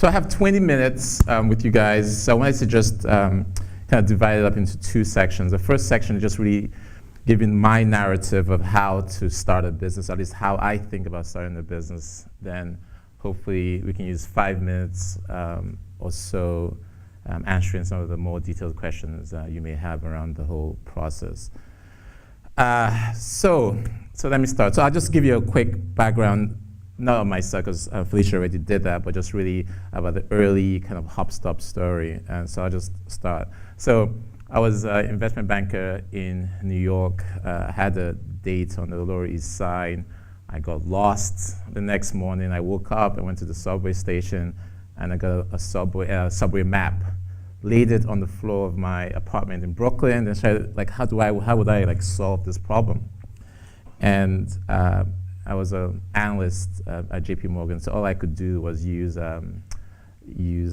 So I have 20 minutes with you guys. So I wanted to just kind of divide it up into two sections. The first section is just really giving my narrative of how to start a business, at least how I think about starting a business. Then hopefully we can use 5 minutes or so answering some of the more detailed questions you may have around the whole process. So let me start. So I'll just give you a quick background, not on myself, because Felicia already did that, but just really about the early kind of HopStop story. And so I'll just start. So I was an investment banker in New York. Had a date on the Lower East Side. I got lost the next morning. I woke up, I went to the subway station, and I got a subway map, laid it on the floor of my apartment in Brooklyn, and started like, how would I like solve this problem? And I was an analyst at JP Morgan, so all I could do was use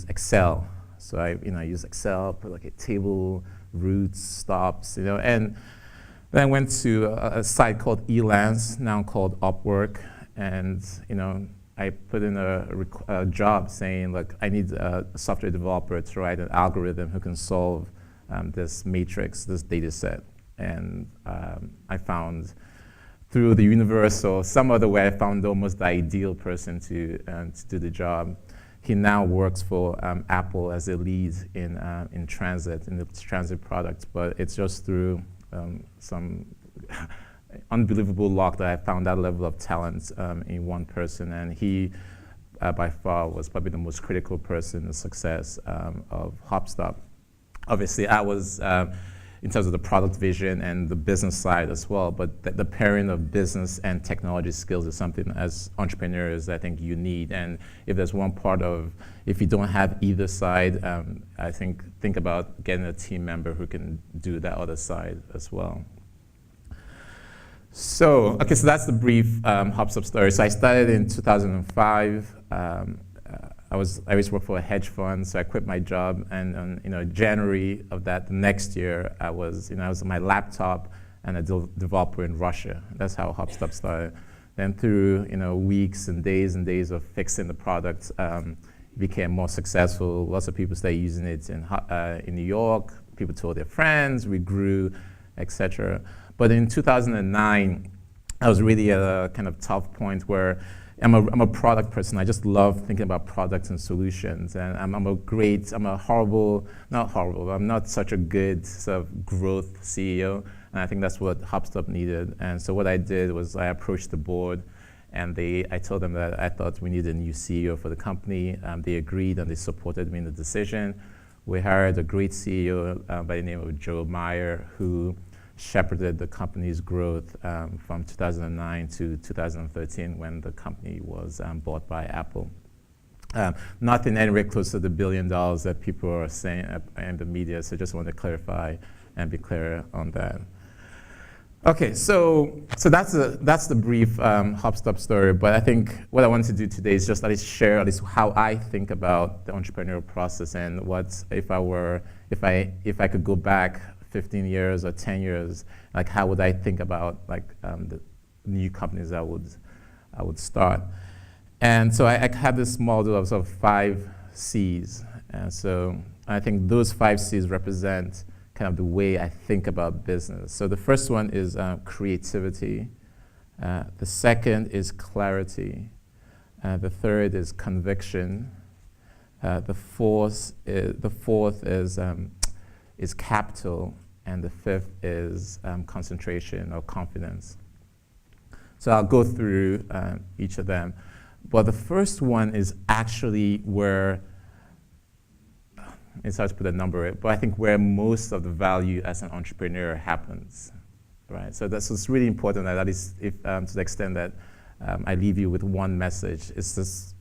Excel. So I used Excel, put like a table, roots, stops, and then I went to a site called Elance, now called Upwork, and I put in a job saying, look, I need a software developer to write an algorithm who can solve this matrix, this data set. And I found through the universe or some other way, I found almost the ideal person to do the job. He now works for Apple as a lead in transit, in the transit product, but it's just through some unbelievable luck that I found that level of talent in one person, and he by far was probably the most critical person in the success of HopStop. Obviously, I was in terms of the product vision and the business side as well, but the pairing of business and technology skills is something as entrepreneurs I think you need. And if there's one part of, if you don't have either side, I think about getting a team member who can do that other side as well. So that's the brief HopStop story. So I started in 2005. I used to work for a hedge fund, so I quit my job, and January of that the next year, I was on my laptop and a developer in Russia. That's how HopStop started. Then through weeks and days of fixing the product, it became more successful. Lots of people started using it in New York. People told their friends. We grew, etc. But in 2009, I was really at a kind of tough point where I'm a product person. I just love thinking about products and solutions. And I'm not such a good sort of growth CEO. And I think that's what HopStop needed. And so what I did was I approached the board, and I told them that I thought we needed a new CEO for the company. They agreed, and they supported me in the decision. We hired a great CEO by the name of Joe Meyer, who shepherded the company's growth from 2009 to 2013 when the company was bought by Apple. Nothing anywhere close to the $1 billion that people are saying in the media, so just want to clarify and be clear on that. Okay, so that's the brief HopStop story, but I think what I want to do today is just at least share at least how I think about the entrepreneurial process and what if I could go back 15 years or 10 years, like how would I think about the new companies I would start. And so I had this model of sort of 5 C's. And so I think those 5 C's represent kind of the way I think about business. So the first one is creativity. The second is clarity. The third is conviction. The fourth is capital, and the fifth is concentration or confidence. So I'll go through each of them. But the first one is actually where, it's hard to put a number on it, but I think where most of the value as an entrepreneur happens, right? So it's really important that at least if, to the extent that I leave you with one message, it's this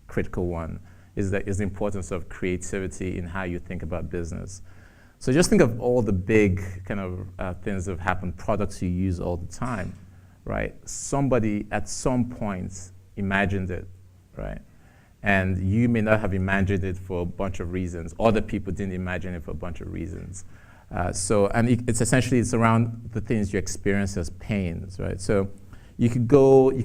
critical one, is the importance of creativity in how you think about business. So just think of all the big kind of things that have happened, products you use all the time, right? Somebody at some point imagined it, right? And you may not have imagined it for a bunch of reasons. Other people didn't imagine it for a bunch of reasons. It's around the things you experience as pains, right? So you could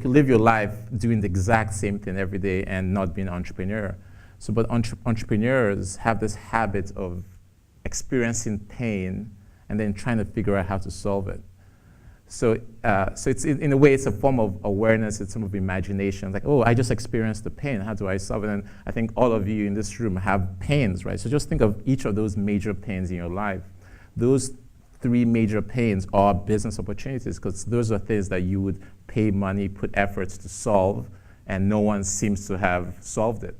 live your life doing the exact same thing every day and not be an entrepreneur. So, but entrepreneurs have this habit of experiencing pain and then trying to figure out how to solve it. So, so it's in a way, it's a form of awareness, it's some of imagination. Like, oh, I just experienced the pain. How do I solve it? And I think all of you in this room have pains, right? So just think of each of those major pains in your life. Those 3 major pains are business opportunities, because those are things that you would pay money, put efforts to solve, and no one seems to have solved it,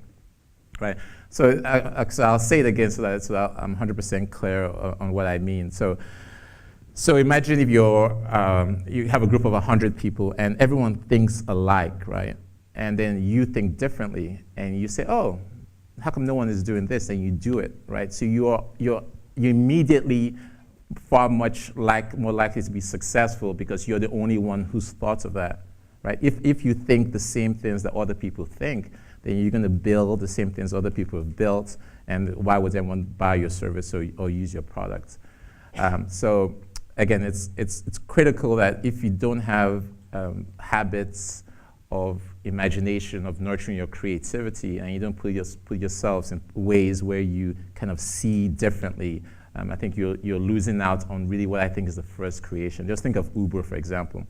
right? So, so I'll say it again so that I'm 100% clear on what I mean. So imagine if you have a group of 100 people and everyone thinks alike, right? And then you think differently, and you say, oh, how come no one is doing this? And you do it, right? So you're immediately far more likely to be successful because you're the only one who's thought of that, right? If you think the same things that other people think, then you're going to build the same things other people have built, and why would anyone buy your service or use your product? So again, it's critical that if you don't have habits of imagination, of nurturing your creativity, and you don't put yourselves in ways where you kind of see differently, I think you're losing out on really what I think is the first creation. Just think of Uber, for example.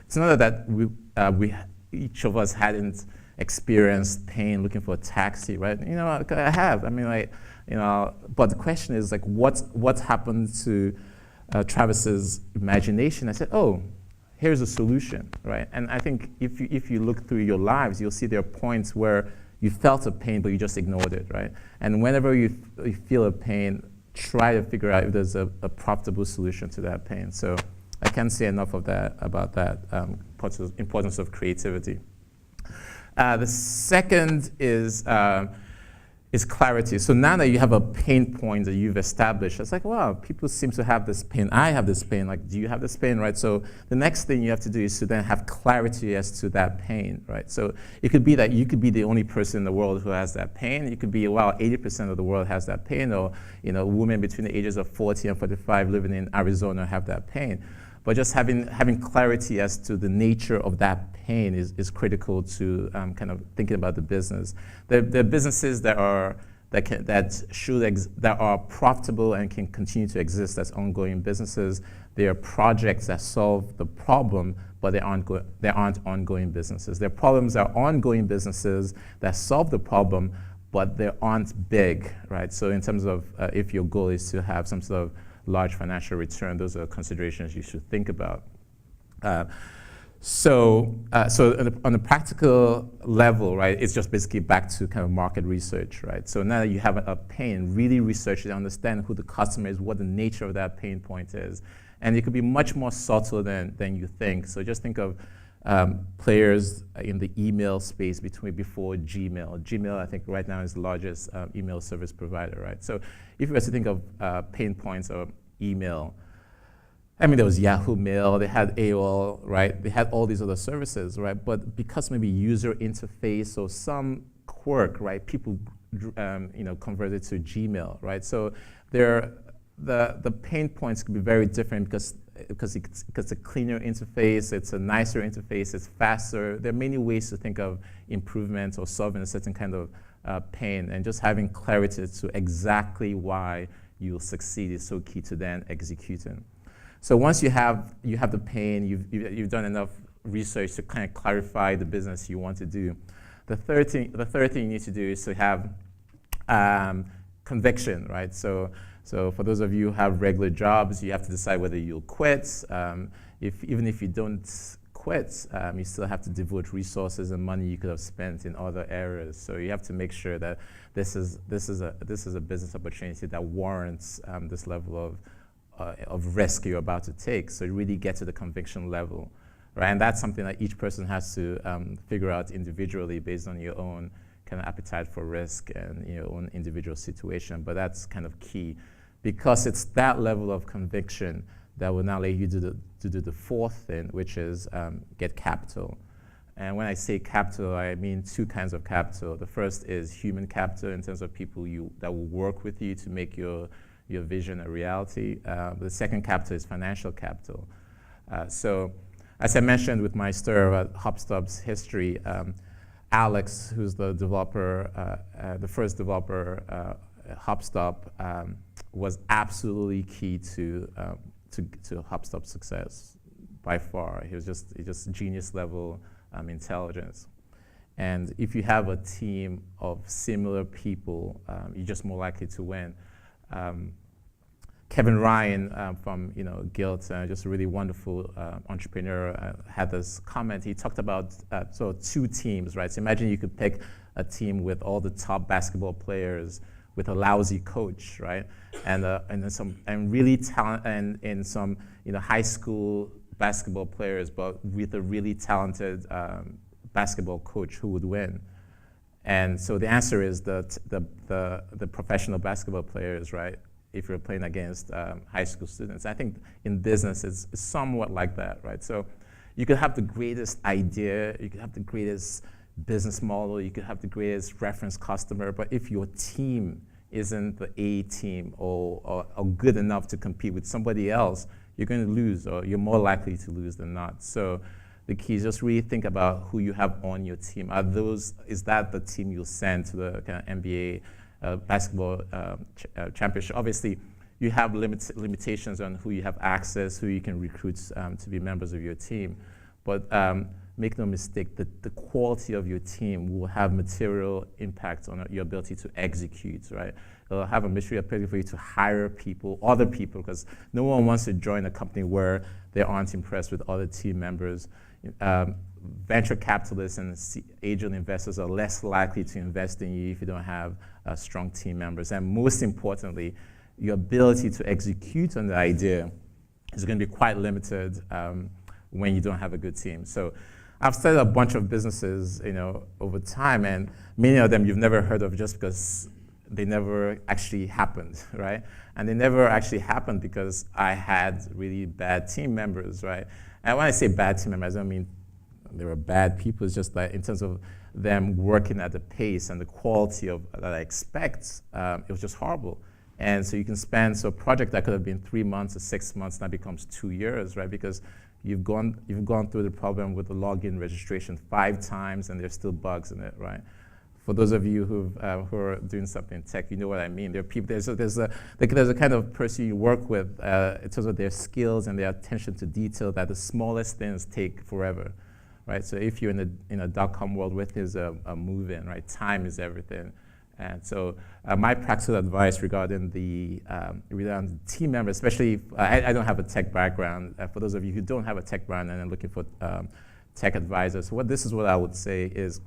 It's not that each of us hadn't experienced pain looking for a taxi, right? You know, I have. I mean, like, you know, but the question is like, what happened to Travis's imagination? I said, oh, here's a solution, right? And I think if you look through your lives, you'll see there are points where you felt a pain, but you just ignored it, right? And whenever you feel a pain, try to figure out if there's a profitable solution to that pain. So I can't say enough of that about that importance of creativity. The second is clarity. So now that you have a pain point that you've established, it's like, wow, people seem to have this pain. I have this pain. Like, do you have this pain, right? So the next thing you have to do is to then have clarity as to that pain, right? So it could be that you could be the only person in the world who has that pain. It could be, well, 80% of the world has that pain, or, you know, women between the ages of 40 and 45 living in Arizona have that pain. But just having clarity as to the nature of that pain is critical to kind of thinking about the business. There are businesses that are profitable and can continue to exist as ongoing businesses. There are projects that solve the problem, but they aren't ongoing businesses. There are problems that are ongoing businesses that solve the problem, but they aren't big, right? So in terms of if your goal is to have some sort of large financial return, those are considerations you should think about. So on a practical level, right, it's just basically back to kind of market research, right? So now that you have a pain, really research it, understand who the customer is, what the nature of that pain point is. And it could be much more subtle than you think. So just think of players in the email space before Gmail. Gmail, I think, right now is the largest email service provider, right? So if you were to think of pain points of email, I mean, there was Yahoo Mail, they had AOL, right? They had all these other services, right? But because maybe user interface or some quirk, right? People, converted to Gmail, right? So the pain points could be very different because it's a cleaner interface, it's a nicer interface, it's faster. There are many ways to think of improvements or solving a certain kind of pain, and just having clarity as to exactly why you'll succeed is so key to then executing. So once you have the pain, you've done enough research to kind of clarify the business you want to do. The third thing you need to do is to have conviction, right? So for those of you who have regular jobs, you have to decide whether you'll quit. Even if you don't quit, you still have to devote resources and money you could have spent in other areas. So you have to make sure that this is a business opportunity that warrants this level of risk you're about to take. So really get to the conviction level, right? And that's something that each person has to figure out individually based on your own kind of appetite for risk and your own individual situation. But that's kind of key, because it's that level of conviction that will now allow you to do the fourth thing, which is get capital. And when I say capital, I mean two kinds of capital. The first is human capital, in terms of people that will work with you to make your vision a reality. The second capital is financial capital. So as I mentioned with my story about HopStop's history, Alex, who's the developer, the first developer, HopStop, was absolutely key to HopStop's success by far. He was just genius level intelligence. And if you have a team of similar people, you're just more likely to win. Kevin Ryan from Guild, just a really wonderful entrepreneur, had this comment. He talked about so two teams, right? So imagine you could pick a team with all the top basketball players with a lousy coach, right? And really talent and some high school basketball players, but with a really talented basketball coach, who would win? And so the answer is the professional basketball players, right? If you're playing against high school students. I think in business it's somewhat like that, right? So you could have the greatest idea, you could have the greatest business model, you could have the greatest reference customer, but if your team isn't the A team or good enough to compete with somebody else, you're going to lose, or you're more likely to lose than not. So the key is just really think about who you have on your team. Is that the team you'll send to the kind of NBA basketball championship? Obviously, you have limitations on who you have access, who you can recruit to be members of your team. But make no mistake, the quality of your team will have material impact on your ability to execute, right? It'll have a material ability for you to hire people, other people, because no one wants to join a company where they aren't impressed with other team members. Venture capitalists and angel investors are less likely to invest in you if you don't have strong team members. And most importantly, your ability to execute on the idea is going to be quite limited when you don't have a good team. So I've started a bunch of businesses, over time, and many of them you've never heard of just because they never actually happened, right? And they never actually happened because I had really bad team members, right? And when I say bad team members, I don't mean they were bad people. It's just that in terms of them working at the pace and the quality that I expect, it was just horrible. And so you can spend, so a project that could have been 3 months or 6 months now becomes 2 years, right? Because you've gone through the problem with the login registration 5 times and there's still bugs in it, right? For those of you who are doing something in tech, you know what I mean. There are people. There's a kind of person you work with in terms of their skills and their attention to detail that the smallest things take forever, right? So if you're in a dot-com world, with is a move-in, right? Time is everything. And so my practical advice regarding the team members, especially if, I don't have a tech background. For those of you who don't have a tech background and are looking for tech advisors, this is what I would say is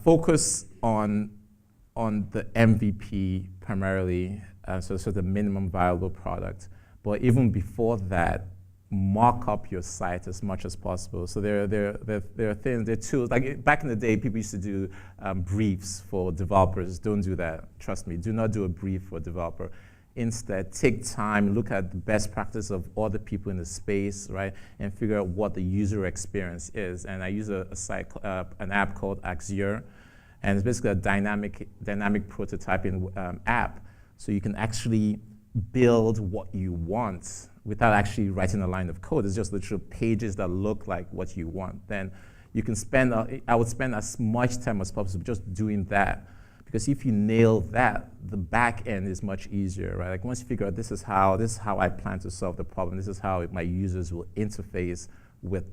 focus on the MVP primarily, so the minimum viable product. But even before that, mock up your site as much as possible. So there are things, there are tools. Like back in the day, people used to do briefs for developers. Don't do that. Trust me. Do not do a brief for a developer. Instead, take time, look at the best practice of other people in the space, right, and figure out what the user experience is. And I use an app called Axier, and it's basically a dynamic prototyping app. So you can actually build what you want without actually writing a line of code. It's just literal pages that look like what you want. Then you can spend, I would spend as much time as possible just doing that. Because if you nail that, the back end is much easier, right? Like once you figure out this is how I plan to solve the problem, this is how my users will interface with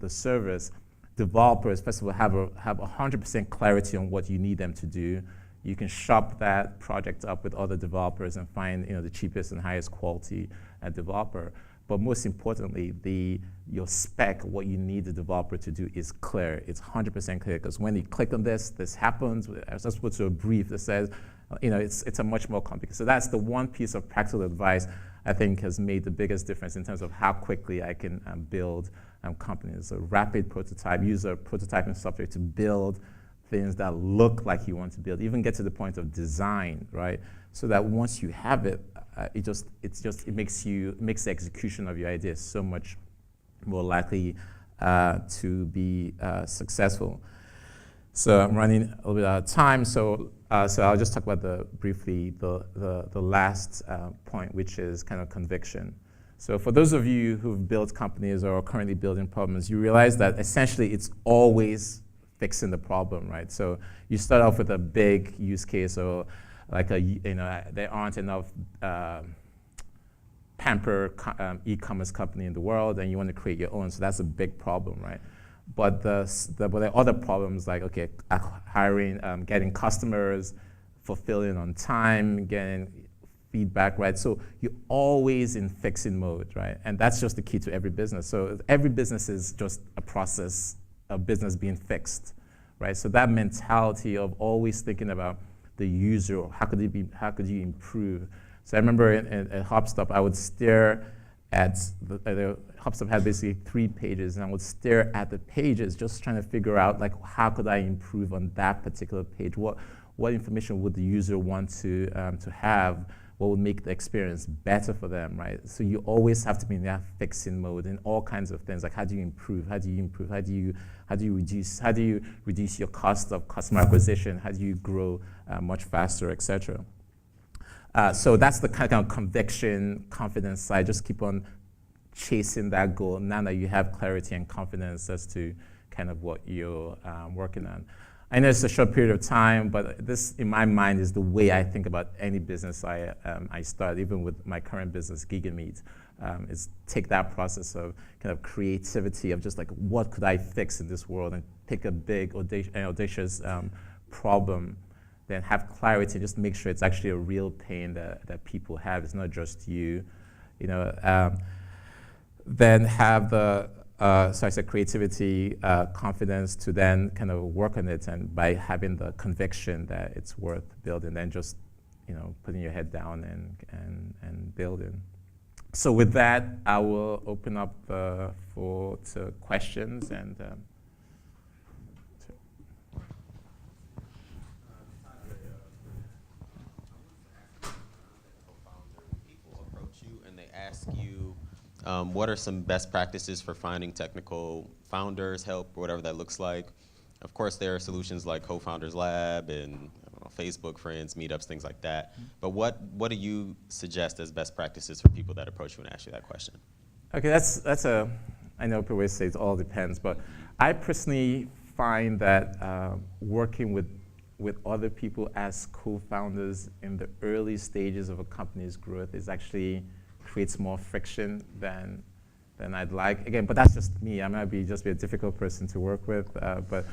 the service, developers, first of all, have 100% clarity on what you need them to do. You can shop that project up with other developers and find the cheapest and highest quality developer. But most importantly, your spec, what you need the developer to do is clear. It's 100% clear, because when you click on this happens. I was just put to a brief that says, it's a much more complicated. So that's the one piece of practical advice I think has made the biggest difference in terms of how quickly I can build companies. So rapid prototype, use a prototyping software to build things that look like you want to build, even get to the point of design, right? So that once you have it, it makes the execution of your idea so much more likely to be successful. So I'm running a little bit out of time, so I'll just talk about briefly the last point, which is kind of conviction. So for those of you who've built companies or are currently building problems, you realize that essentially it's always fixing the problem, right? So you start off with a big use case, or like there aren't enough pamper e-commerce company in the world, and you want to create your own. So that's a big problem, right? But there are other problems like, okay, hiring, getting customers, fulfilling on time, getting feedback, right? So you're always in fixing mode, right? And that's just the key to every business. So every business is just a process of business being fixed, right? So that mentality of always thinking about the user, how could you improve? So I remember at HopStop, I would stare at HopStop had basically 3 pages, and I would stare at the pages, just trying to figure out like how could I improve on that particular page? What information would the user want to have? What would make the experience better for them, right? So you always have to be in that fixing mode in all kinds of things. Like how do you improve? How do you reduce your cost of customer acquisition? How do you grow much faster, etc. So that's the kind of conviction, confidence side. Just keep on chasing that goal now that you have clarity and confidence as to kind of what you're working on. I know it's a short period of time, but this, in my mind, is the way I think about any business I start, even with my current business, GigaMeet. Is take that process of kind of creativity of just like, what could I fix in this world, and pick a big, audacious problem, then have clarity, just make sure it's actually a real pain that people have. It's not just you, then have the, so I said creativity, confidence to then kind of work on it, and by having the conviction that it's worth building, then just putting your head down and building. So with that, I will open up the floor to questions and. Ask you, what are some best practices for finding technical founders, help, whatever that looks like? Of course, there are solutions like Co-Founders Lab and Facebook Friends, meetups, things like that. But what do you suggest as best practices for people that approach you and ask you that question? Okay, I know people always say it all depends, but I personally find that working with other people as co-founders in the early stages of a company's growth is actually creates more friction than I'd like. Again, but that's just me. I might just be a difficult person to work with, but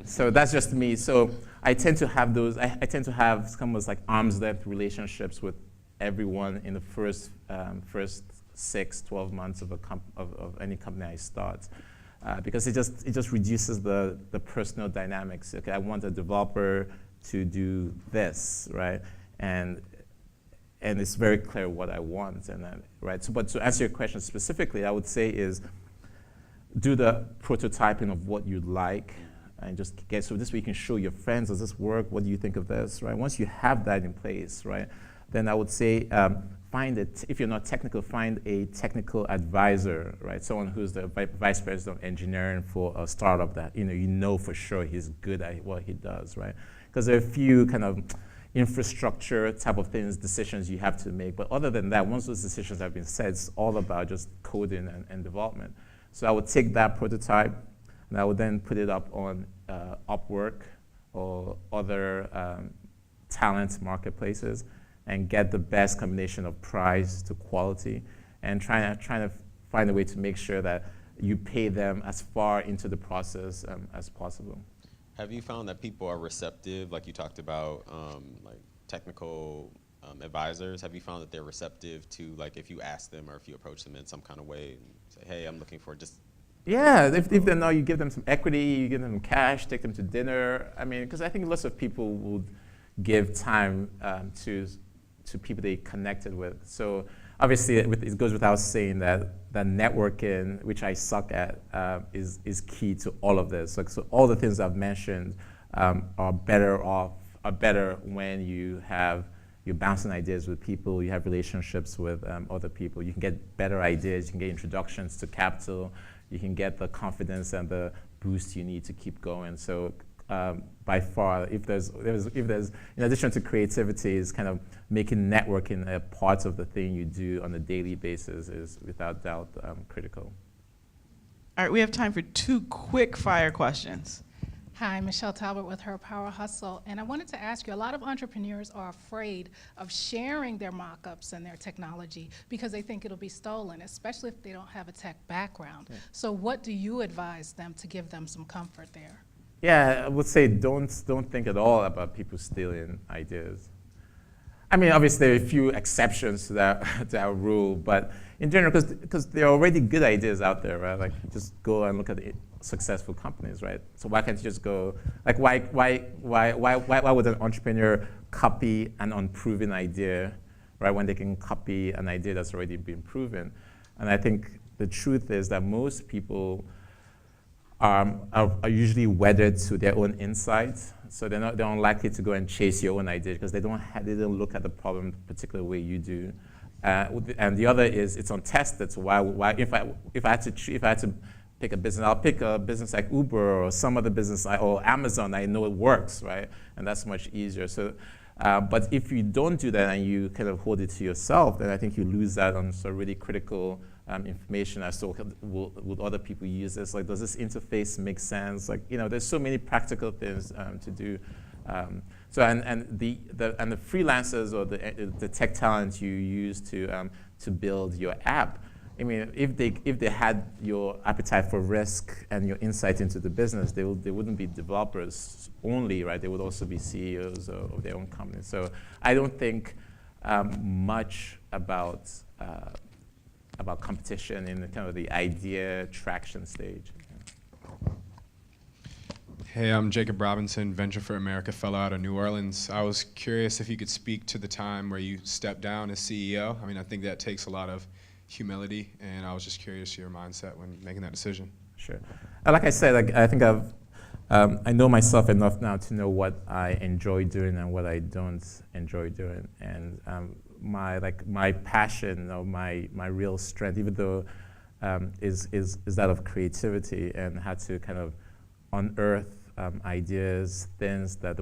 so that's just me. So I tend to have those. I tend to have almost like arm's length relationships with everyone in the first 6, 12 months of any company I start, because it just reduces the personal dynamics. Okay, I want a developer to do this, right, and it's very clear what I want, right? So, but to answer your question specifically, I would say is do the prototyping of what you'd like, and just get, so this way you can show your friends, does this work? What do you think of this, right? Once you have that in place, right, then I would say if you're not technical, find a technical advisor, right? Someone who's the vice president of engineering for a startup that you know for sure he's good at what he does, right? Because there are a few kind of infrastructure type of things, decisions you have to make. But other than that, once those decisions have been set, it's all about just coding and development. So I would take that prototype, and I would then put it up on Upwork or other talent marketplaces, and get the best combination of price to quality, and trying to find a way to make sure that you pay them as far into the process as possible. Have you found that people are receptive, like you talked about, like technical advisors? Have you found that they're receptive to, like, if you ask them or if you approach them in some kind of way and say, hey, I'm looking for just... Yeah, if they know, you give them some equity, you give them cash, take them to dinner. I mean, because I think lots of people would give time to people they connected with. So obviously, it goes without saying that networking, which I suck at, is key to all of this. So all the things I've mentioned are better when you're bouncing ideas with people, you have relationships with other people. You can get better ideas, you can get introductions to capital, you can get the confidence and the boost you need to keep going. So by far, if there's in addition to creativity, is kind of making networking a part of the thing you do on a daily basis is without doubt critical. All right, we have time for 2 quick fire questions. Hi, Michelle Talbot with Her Power Hustle, and I wanted to ask you, a lot of entrepreneurs are afraid of sharing their mock-ups and their technology because they think it'll be stolen, especially if they don't have a tech background. Yeah. So what do you advise them to give them some comfort there? Yeah, I would say don't think at all about people stealing ideas. I mean, obviously there are a few exceptions to that rule, but in general, because there are already good ideas out there, right? Like, just go and look at the successful companies, right? So why can't you just go, like, why would an entrepreneur copy an unproven idea, right, when they can copy an idea that's already been proven? And I think the truth is that most people are usually wedded to their own insights. So they're unlikely to go and chase your own idea because they don't look at the problem the particular way you do. And the other is it's untested. So why if I had to pick a business, I'll pick a business like Uber or some other business or Amazon. I know it works, right? And that's much easier. So, but if you don't do that and you kind of hold it to yourself, then I think you lose out on some really critical information as to would other people use this? Like, does this interface make sense? Like, there's so many practical things to do. So the freelancers or the tech talent you use to build your app, I mean, if they had your appetite for risk and your insight into the business, they wouldn't be developers only, right? They would also be CEOs of their own companies. So I don't think much about competition in the kind of the idea traction stage. Hey, I'm Jacob Robinson, Venture for America fellow out of New Orleans. I was curious if you could speak to the time where you stepped down as CEO. I mean, I think that takes a lot of humility, and I was just curious your mindset when making that decision. Sure. Like I said, I think I know myself enough now to know what I enjoy doing and what I don't enjoy doing, and my passion or my real strength, even though is that of creativity, and how to kind of unearth ideas, things that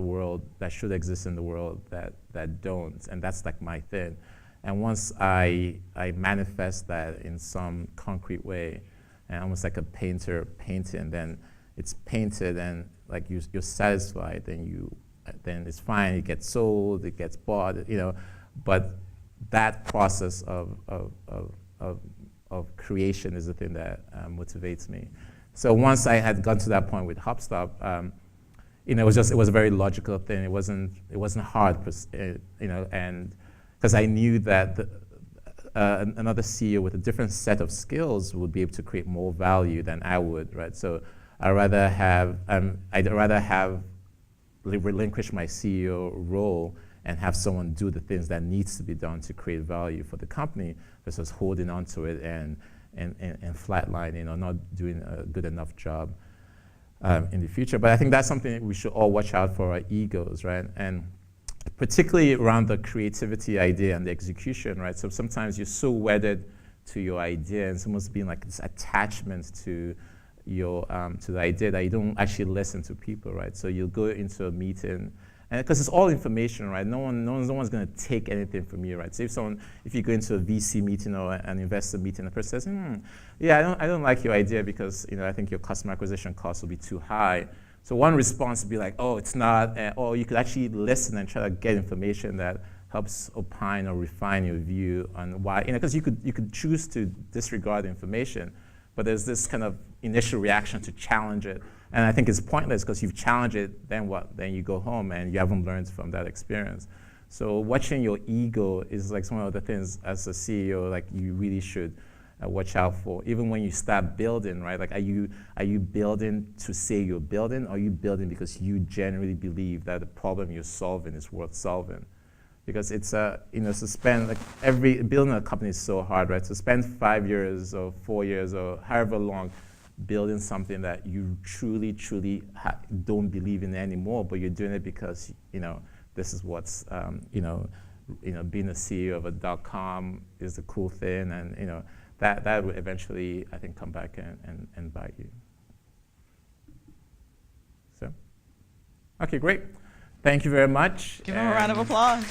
should exist in the world that don't, and that's like my thing. And once I manifest that in some concrete way, and almost like a painter painting, then it's painted and like you're satisfied, then it's fine. It gets sold, it gets bought, but that process of creation is the thing that motivates me. So once I had gone to that point with HopStop, it was a very logical thing. It wasn't hard, and because I knew that another CEO with a different set of skills would be able to create more value than I would, right? So I'd rather have relinquish my CEO role and have someone do the things that needs to be done to create value for the company versus holding on to it and flatlining or not doing a good enough job in the future. But I think that's something that we should all watch out for, our egos, right? And particularly around the creativity idea and the execution, right? So sometimes you're so wedded to your idea and it's almost being like this attachment to your to the idea that you don't actually listen to people, right? So you'll go into a meeting, and because it's all information, right? No one's going to take anything from you, right? So if you go into a VC meeting or an investor meeting, the person says, yeah, I don't like your idea because I think your customer acquisition costs will be too high. So one response would be like, oh, it's not, or you could actually listen and try to get information that helps opine or refine your view on why, because you could choose to disregard the information, but there's this kind of initial reaction to challenge it. And I think it's pointless because you've challenged it, then what? Then you go home and you haven't learned from that experience. So watching your ego is like one of the things as a CEO, like you really should watch out for. Even when you start building, right? Like, are you building to say you're building, or are you building because you genuinely believe that the problem you're solving is worth solving? Because it's to spend building a company is so hard, right? To spend 5 years or 4 years or however long building something that you truly don't believe in anymore, but you're doing it because this is what's being a CEO of a .com is the cool thing, and that will eventually, I think, come back and bite you. So, okay, great. Thank you very much. Give him a round of applause.